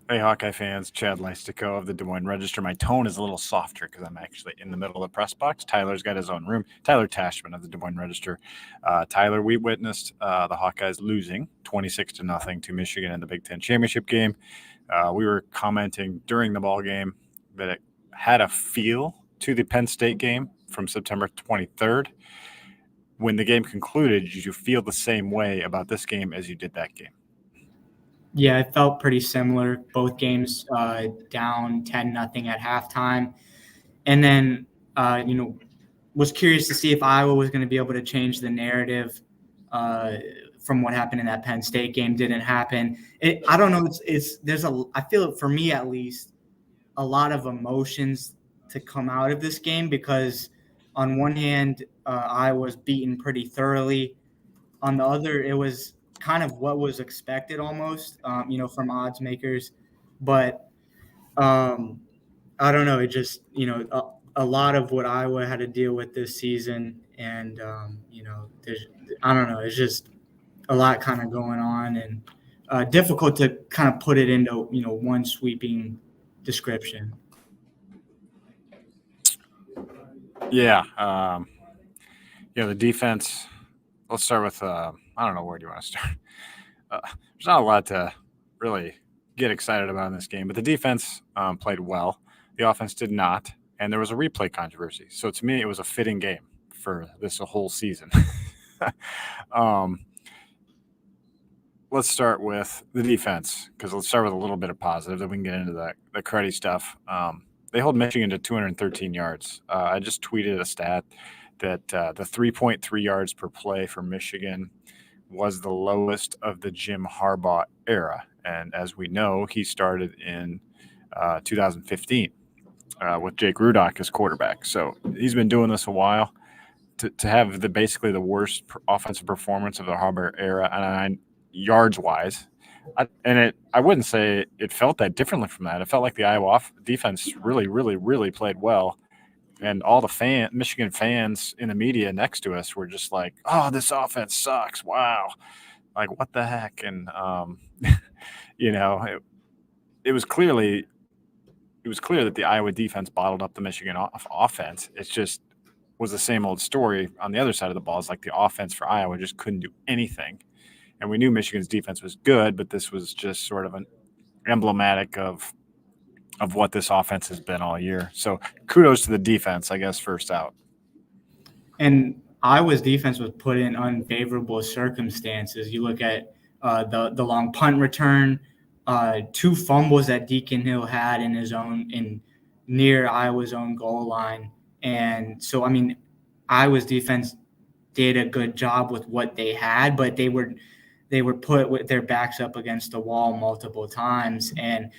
Hey, Hawkeye fans, Chad Leistikow of the Des Moines Register. My tone is a little softer because I'm actually in the middle of the press box. Tyler's got his own room. Tyler Tachman of the Des Moines Register. Tyler, we witnessed the Hawkeyes losing 26-0 to Michigan in the Big Ten championship game. We were commenting during the ball game that it had a feel to the Penn State game from September 23rd. When the game concluded, did you feel the same way about this game as you did that game? Yeah, it felt pretty similar. Both games down 10-0 at halftime. And then, was curious to see if Iowa was going to be able to change the narrative from what happened in that Penn State game. Didn't happen. I don't know. I feel for me at least, a lot of emotions to come out of this game because on one hand, Iowa was beaten pretty thoroughly. On the other, it was kind of what was expected almost, from odds makers. But I don't know. It just, a lot of what Iowa had to deal with this season. And, I don't know. It's just a lot kind of going on and difficult to kind of put it into, one sweeping description. Yeah. The defense. Let's start with, I don't know, where do you want to start? There's not a lot to really get excited about in this game, but the defense played well. The offense did not, and there was a replay controversy. So to me, it was a fitting game for this whole season. Let's start with the defense, because let's start with a little bit of positive, then we can get into the cruddy stuff. They hold Michigan to 213 yards. I just tweeted a stat that the 3.3 yards per play for Michigan was the lowest of the Jim Harbaugh era. And as we know, he started in 2015 with Jake Rudock as quarterback. So he's been doing this a while. To have basically the worst offensive performance of the Harbaugh era, and yards-wise, I wouldn't say it felt that differently from that. It felt like the Iowa defense really, really, really played well. And all the Michigan fans in the media next to us were just like, "Oh, this offense sucks! Wow, like what the heck?" And it was clear that the Iowa defense bottled up the Michigan offense. It just was the same old story on the other side of the ball. It's like the offense for Iowa just couldn't do anything, and we knew Michigan's defense was good, but this was just sort of an emblematic of what this offense has been all year. So kudos to the defense, I guess, first out. And Iowa's defense was put in unfavorable circumstances. You look at the long punt return, 2 fumbles that Deacon Hill had in near Iowa's own goal line. And so, I mean, Iowa's defense did a good job with what they had, but they were put with their backs up against the wall multiple times. And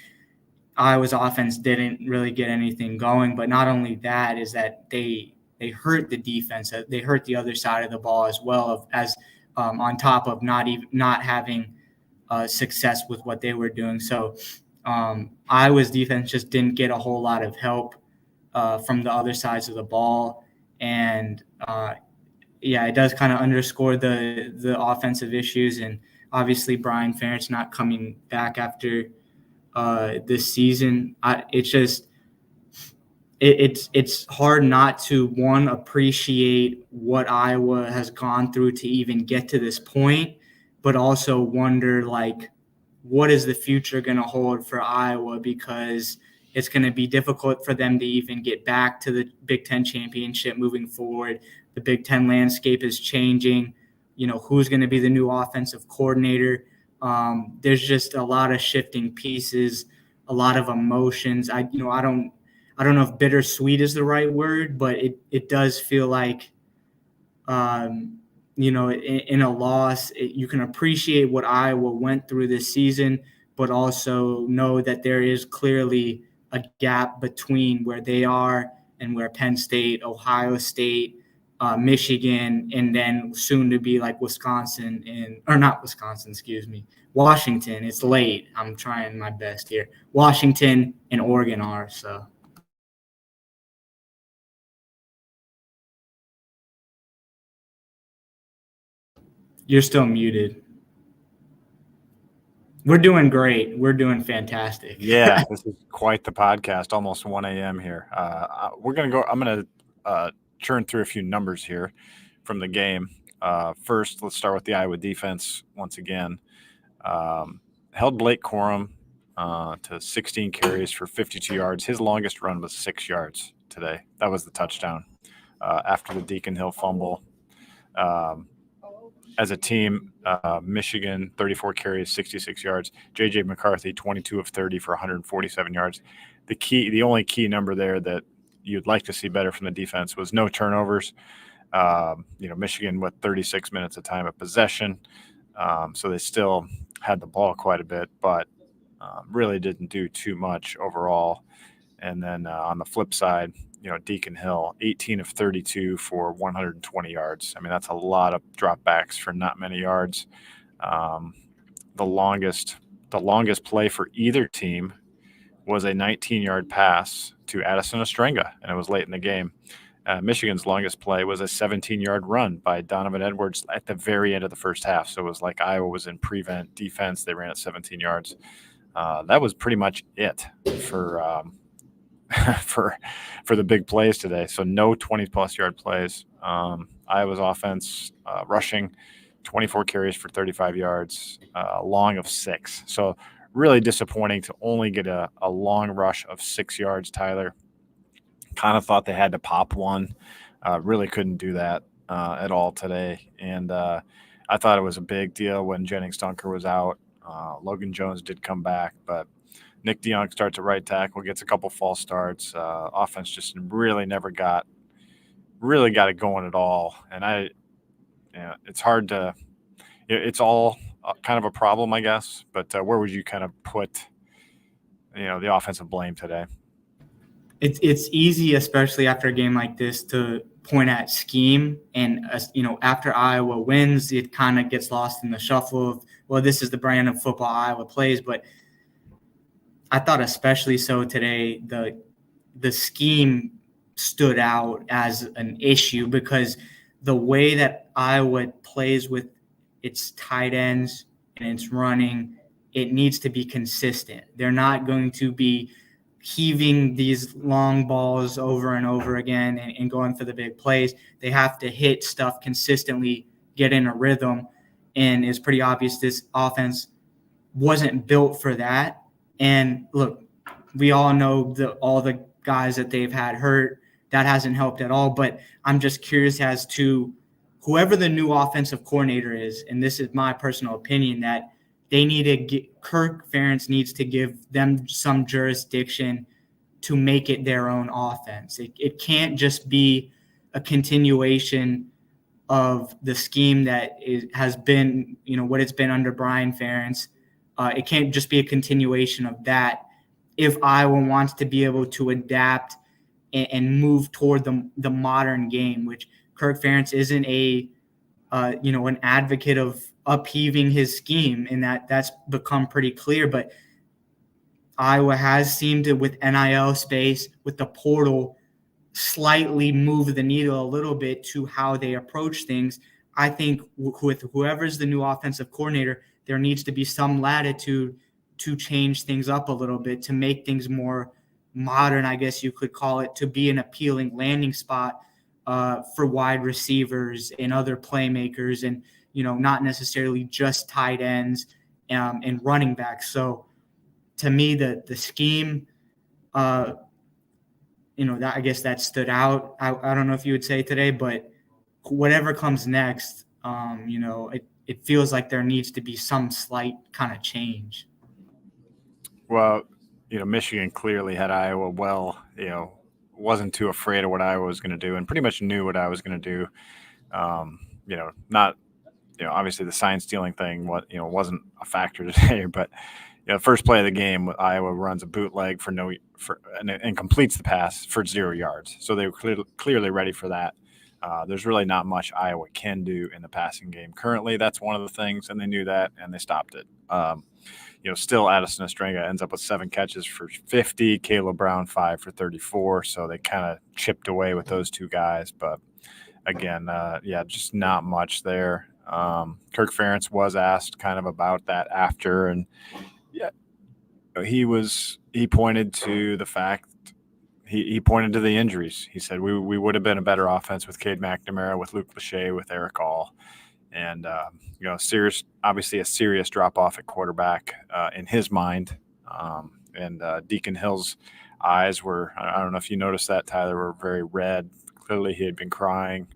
Iowa's offense didn't really get anything going. But not only that is that they hurt the defense. They hurt the other side of the ball as well, as on top of not having success with what they were doing. So Iowa's defense just didn't get a whole lot of help from the other sides of the ball. And it does kind of underscore the offensive issues. And obviously Brian Ferentz not coming back after this season. It's hard not to appreciate what Iowa has gone through to even get to this point, but also wonder what is the future going to hold for Iowa, because it's going to be difficult for them to even get back to the Big Ten championship moving forward. The Big Ten landscape is changing. Who's going to be the new offensive coordinator? There's just a lot of shifting pieces, a lot of emotions. I don't know if bittersweet is the right word, but it does feel like, in a loss, you can appreciate what Iowa went through this season, but also know that there is clearly a gap between where they are and where Penn State, Ohio State, Michigan, and then soon to be like Washington. It's late. I'm trying my best here. Washington and Oregon are, so. You're still muted. We're doing great. We're doing fantastic. Yeah, this is quite the podcast. Almost 1 a.m. here. We're gonna go. I'm gonna churn through a few numbers here from the game. First, let's start with the Iowa defense once again. Held Blake Corum to 16 carries for 52 yards. His longest run was 6 yards today. That was the touchdown after the Deacon Hill fumble. As a team, Michigan, 34 carries, 66 yards. J.J. McCarthy, 22 of 30 for 147 yards. The only key number there that you'd like to see better from the defense was no turnovers. Michigan with 36 minutes of time of possession. So they still had the ball quite a bit, but really didn't do too much overall. And then on the flip side, Deacon Hill, 18 of 32 for 120 yards. I mean, that's a lot of dropbacks for not many yards. The longest play for either team was a 19-yard pass to Addison Ostrenga, and it was late in the game. Michigan's longest play was a 17-yard run by Donovan Edwards at the very end of the first half. So it was like Iowa was in prevent defense. They ran at 17 yards. That was pretty much it for for the big plays today. So no 20-plus yard plays. Iowa's offense rushing 24 carries for 35 yards, long of 6. So really disappointing to only get a long rush of 6 yards, Tyler. Kind of thought they had to pop one. Really couldn't do that at all today. And I thought it was a big deal when Jennings Dunker was out. Logan Jones did come back, but Nick DeYoung starts at right tackle, gets a couple false starts. Offense just really never got it going at all. And it's hard to – it's all kind of a problem, I guess. But where would you kind of put, the offensive blame today? It's easy, especially after a game like this, to point at scheme. And, after Iowa wins, it kind of gets lost in the shuffle of, well, this is the brand of football Iowa plays. But I thought especially so today, the scheme stood out as an issue because the way that Iowa plays with its tight ends and its running, it needs to be consistent. They're not going to be heaving these long balls over and over again and going for the big plays. They have to hit stuff consistently, get in a rhythm, and it's pretty obvious this offense wasn't built for that. And look, we all know all the guys that they've had hurt. That hasn't helped at all. But I'm just curious as to whoever the new offensive coordinator is, and this is my personal opinion, that they need to get – Kirk Ferentz needs to give them some jurisdiction to make it their own offense. It can't just be a continuation of the scheme that has been, what it's been under Brian Ferentz. It can't just be a continuation of that if Iowa wants to be able to adapt and move toward the modern game, which Kirk Ferentz isn't an advocate of upheaving his scheme, and that's become pretty clear. But Iowa has seemed to, with NIL space, with the portal, slightly move the needle a little bit to how they approach things. I think with whoever's the new offensive coordinator, there needs to be some latitude to change things up a little bit, to make things more modern, I guess you could call it, to be an appealing landing spot for wide receivers and other playmakers, and not necessarily just tight ends and running backs. So to me, the scheme, that I guess that stood out. I don't know if you would say today, but whatever comes next, it feels like there needs to be some slight kind of change. Well, Michigan clearly had Iowa well, wasn't too afraid of what Iowa was going to do and pretty much knew what I was going to do. Not, obviously the sign stealing thing, wasn't a factor today, but first play of the game, Iowa runs a bootleg and completes the pass for 0 yards. So they were clearly ready for that. There's really not much Iowa can do in the passing game currently. That's one of the things, and they knew that, and they stopped it. Still Addison Ostrenga ends up with 7 catches for 50, Caleb Brown 5 for 34. So they kind of chipped away with those two guys. But again, just not much there. Kirk Ferentz was asked kind of about that after, and yeah, he pointed to the fact he pointed to the injuries. He said we would have been a better offense with Cade McNamara, with Luke Lachey, with Eric All, and obviously a serious drop off at quarterback in his mind. And Deacon Hill's eyes were, I don't know if you noticed that, Tyler, were very red. Clearly he had been crying,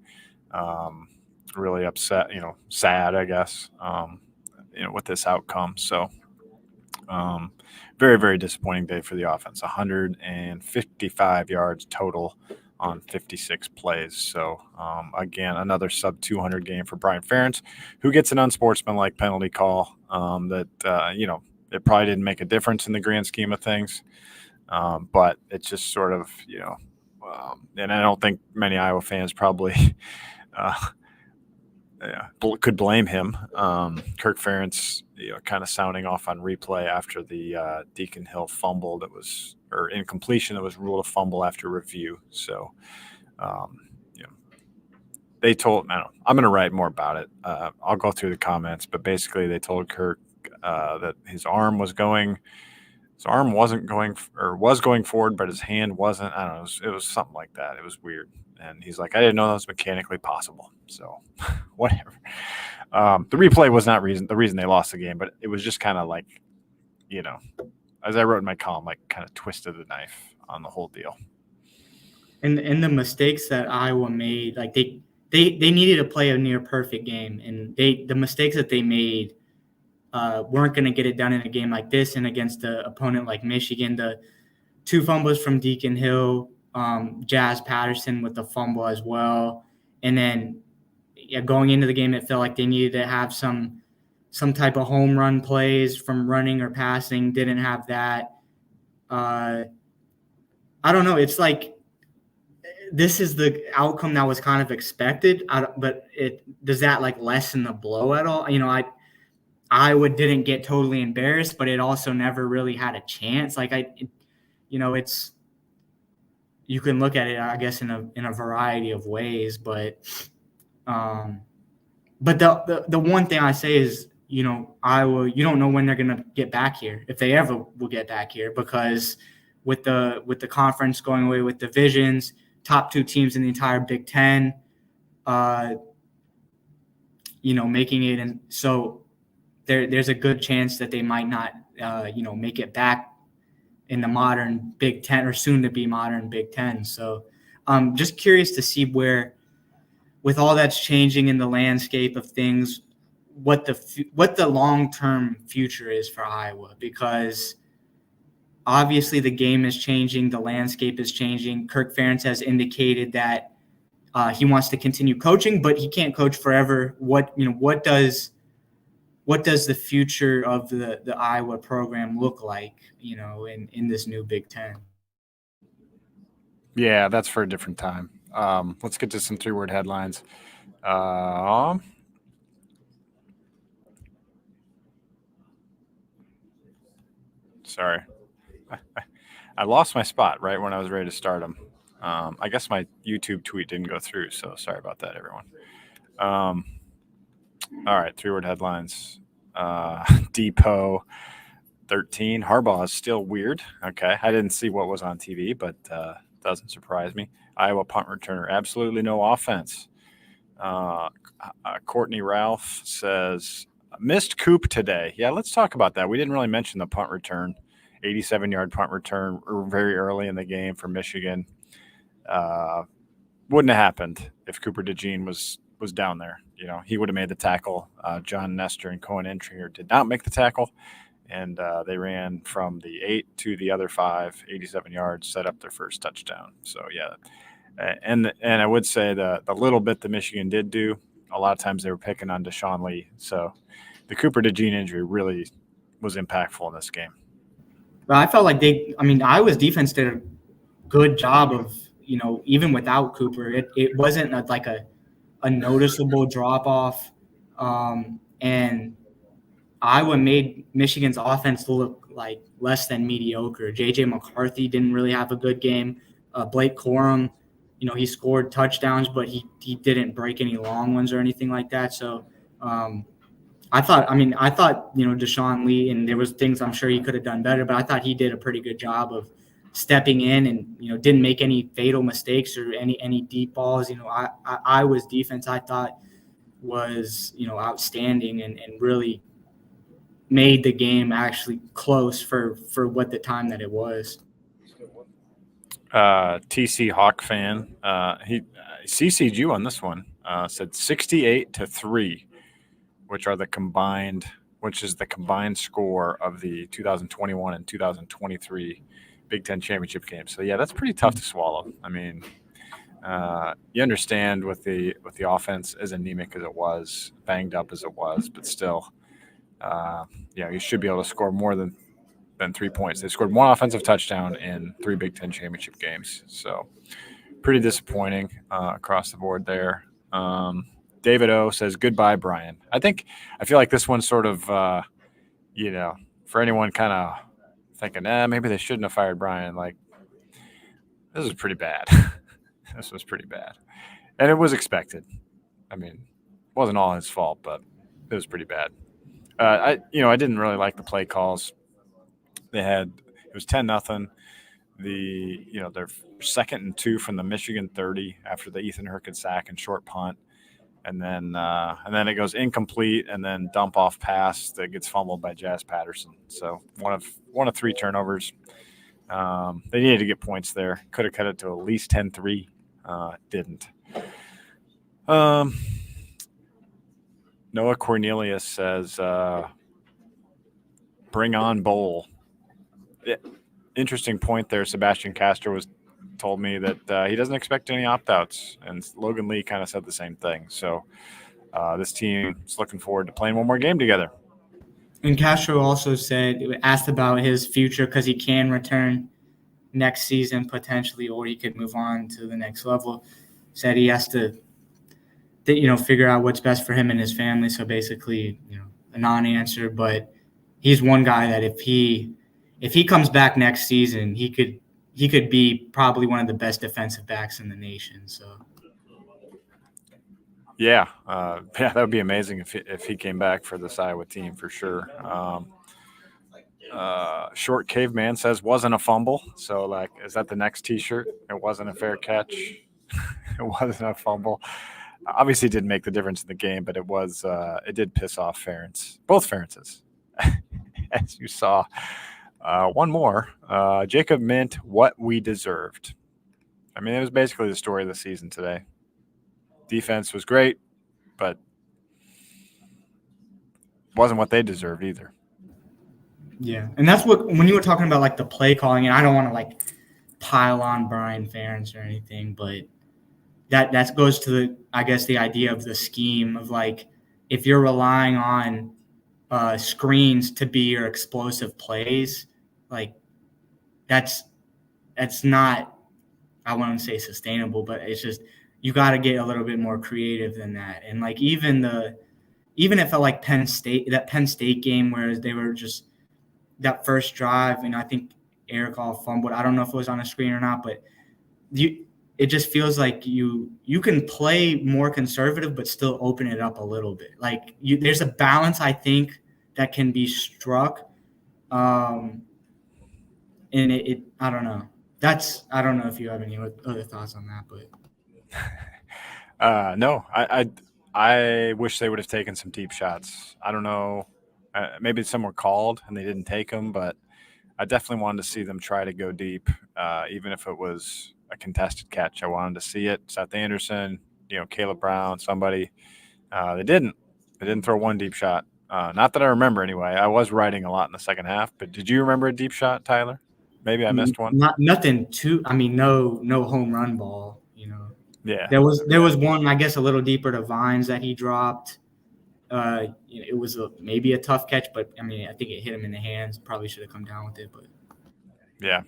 really upset, sad, I guess, with this outcome. So very, very disappointing day for the offense. 155 yards total on 56 plays. So, again, another sub-200 game for Brian Ferentz, who gets an unsportsmanlike penalty call that, it probably didn't make a difference in the grand scheme of things. But it's just sort of, and I don't think many Iowa fans probably could blame him. Kirk Ferentz, kind of sounding off on replay after the Deacon Hill fumble or incompletion that was ruled a fumble after review. So, they told, I'm going to write more about it. I'll go through the comments, but basically they told Kirk that his arm wasn't going or was going forward, but his hand wasn't. I don't know. It was something like that. It was weird. And he's like, I didn't know that was mechanically possible. So whatever. The replay was not the reason they lost the game, but it was just kind of like, as I wrote in my column, like kind of twisted the knife on the whole deal. And the mistakes that Iowa made, like they needed to play a near perfect game, and the mistakes that they made weren't going to get it done in a game like this and against the opponent like Michigan. The 2 fumbles from Deacon Hill, Jazz Patterson with the fumble as well, and then going into the game, it felt like they needed to have some type of home run plays from running or passing. Didn't have that. I don't know. It's like this is the outcome that was kind of expected, but does that like lessen the blow at all? Iowa didn't get totally embarrassed, but it also never really had a chance. Like it's, you can look at it, I guess, in a variety of ways, but the one thing I say is, Iowa, you don't know when they're going to get back here, if they ever will get back here, because with the conference going away with divisions, top 2 teams in the entire Big Ten, making it, and so there's a good chance that they might not, make it back in the modern Big Ten, or soon to be modern Big Ten. So I'm just curious to see where, with all that's changing in the landscape of things, what the long-term future is for Iowa, because obviously the game is changing, the landscape is changing. Kirk Ferentz has indicated that he wants to continue coaching, but he can't coach forever. What does the future of the Iowa program look like, in this new Big Ten? Yeah, that's for a different time. Let's get to some 3-word headlines. Sorry. I lost my spot right when I was ready to start them. I guess my YouTube tweet didn't go through, so sorry about that, everyone. All right, 3-word headlines. Depot 13. Harbaugh is still weird. Okay, I didn't see what was on TV, but doesn't surprise me. Iowa punt returner, absolutely no offense. Courtney Ralph says, missed Coop today. Yeah, let's talk about that. We didn't really mention the punt return. 87-yard punt return very early in the game for Michigan. Wouldn't have happened if Cooper DeJean was down there. He would have made the tackle. John Nestor and Cohen Entringer did not make the tackle, and they ran from the 8 to the other 5, 87 yards, set up their first touchdown. So, yeah. And I would say the little bit that Michigan did do, a lot of times they were picking on Deshaun Lee. So the Cooper DeJean injury really was impactful in this game. But I felt like Iowa's defense did a good job of, even without Cooper, it wasn't like a noticeable drop off. And Iowa made Michigan's offense look like less than mediocre. J.J. McCarthy didn't really have a good game. Blake Corum, he scored touchdowns, but he didn't break any long ones or anything like that. So I thought, Deshaun Lee, and there was things I'm sure he could have done better, but I thought he did a pretty good job of stepping in and, didn't make any fatal mistakes or any deep balls. Iowa's defense, I thought, was, outstanding and really made the game actually close for what the time that it was. TC Hawk fan, he CC'd you on this one, said 68-3, which is the combined score of the 2021 and 2023 Big Ten championship games. So yeah, that's pretty tough to swallow. I mean, you understand with the offense as anemic as it was, banged up as it was, but still, you should be able to score more than 3 points. They scored one offensive touchdown in 3 Big Ten championship games. So pretty disappointing across the board there. David O says, goodbye, Brian. I feel like this one's sort of, for anyone kind of thinking, maybe they shouldn't have fired Brian. Like, this is pretty bad. This was pretty bad. And it was expected. I mean, it wasn't all his fault, but it was pretty bad. I didn't really like the play calls. It was 10-0. Their 2nd and 2 from the Michigan 30 after the Ethan Hurkett sack and short punt. And then it goes incomplete and then dump off pass that gets fumbled by Jazz Patterson. So one of 3 turnovers. They needed to get points there. Could have cut it to at least 10-3. Didn't. Noah Cornelius says, bring on Bowl. Interesting point there. Sebastian Castro told me that he doesn't expect any opt-outs, and Logan Lee kind of said the same thing. So this team is looking forward to playing one more game together. And Castro also asked about his future because he can return next season potentially, or he could move on to the next level. Said he has to figure out what's best for him and his family. So basically, a non-answer. But he's one guy that if he comes back next season, he could be probably one of the best defensive backs in the nation. So. Yeah, that would be amazing if he came back for this Iowa team for sure. Short Caveman says wasn't a fumble. So is that the next T-shirt? It wasn't a fair catch. It wasn't a fumble. Obviously, it didn't make the difference in the game, but it did piss off Ferentz, both Ferentzes, as you saw. One more. Jacob Mint, what we deserved. I mean, it was basically the story of the season today. Defense was great, but wasn't what they deserved either. Yeah, and that's when you were talking about the play calling, and I don't want to pile on Brian Ferentz or anything, but that goes to the idea of the scheme of if you're relying on screens to be your explosive plays, that's not, I wouldn't say sustainable, but it's just you got to get a little bit more creative than that. And even it felt like Penn State game where they were just that first drive, and I think Eric all fumbled. I don't know if it was on a screen or not, but it just feels like you can play more conservative but still open it up a little bit. There's a balance, I think, that can be struck. And I don't know. I don't know if you have any other thoughts on that, but no, I wish they would have taken some deep shots. I don't know. Maybe some were called and they didn't take them, but I definitely wanted to see them try to go deep, even if it was a contested catch. I wanted to see it. Seth Anderson, Caleb Brown, somebody. They didn't throw one deep shot. Not that I remember anyway. I was writing a lot in the second half, but did you remember a deep shot, Tyler? Maybe I missed one. Nothing too. I mean, no home run ball. Yeah. There was one, I guess, a little deeper to Vines that he dropped. It was maybe a tough catch, but I mean, I think it hit him in the hands. Probably should have come down with it, but. Yeah.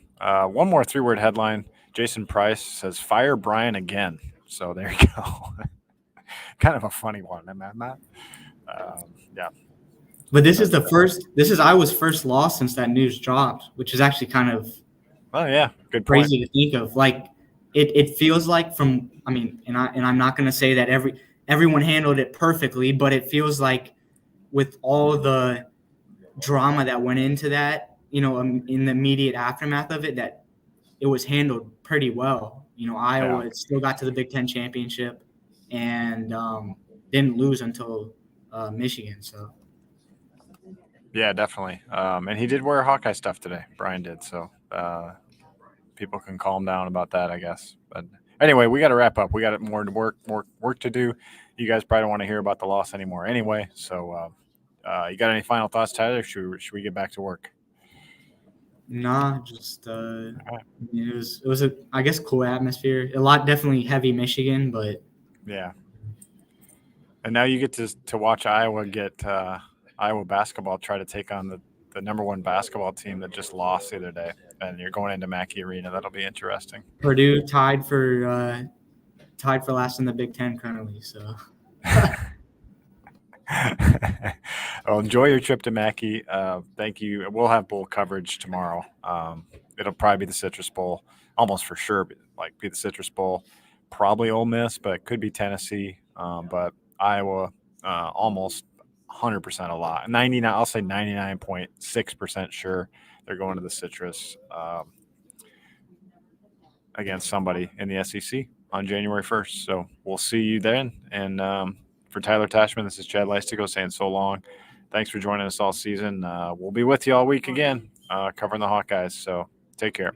One more 3-word headline. Jason Price says, "Fire Brian again." So there you go. Kind of a funny one, am I not? Yeah. But this is Iowa's first loss since that news dropped, which is actually kind of good point. Crazy to think of. It feels like and I'm not going to say that everyone handled it perfectly, but it feels like with all the drama that went into that, in the immediate aftermath of it, that it was handled pretty well. Iowa still got to the Big Ten championship and didn't lose until Michigan. So. Yeah, definitely. And he did wear Hawkeye stuff today. Brian did. So people can calm down about that, I guess. But anyway, we got to wrap up. We got more work to do. You guys probably don't want to hear about the loss anymore anyway. So you got any final thoughts, Tyler? Should we get back to work? Nah, just it was a, I guess, cool atmosphere. A lot, definitely heavy Michigan, but yeah. And now you get to watch Iowa get Iowa basketball try to take on the number one basketball team that just lost the other day, and you're going into Mackey Arena. That'll be interesting. Purdue tied for last in the Big Ten currently. So. Well, enjoy your trip to Mackey. Thank you. We'll have bowl coverage tomorrow. It'll probably be the Citrus Bowl, almost for sure. Be the Citrus Bowl, probably Ole Miss, but it could be Tennessee. But Iowa, almost 100% a lot. 99. I'll say 99.6% sure they're going to the Citrus against somebody in the SEC on January 1st. So we'll see you then. And for Tyler Tachman, this is Chad Leistikow saying so long. Thanks for joining us all season. We'll be with you all week again, covering the Hawkeyes. So take care.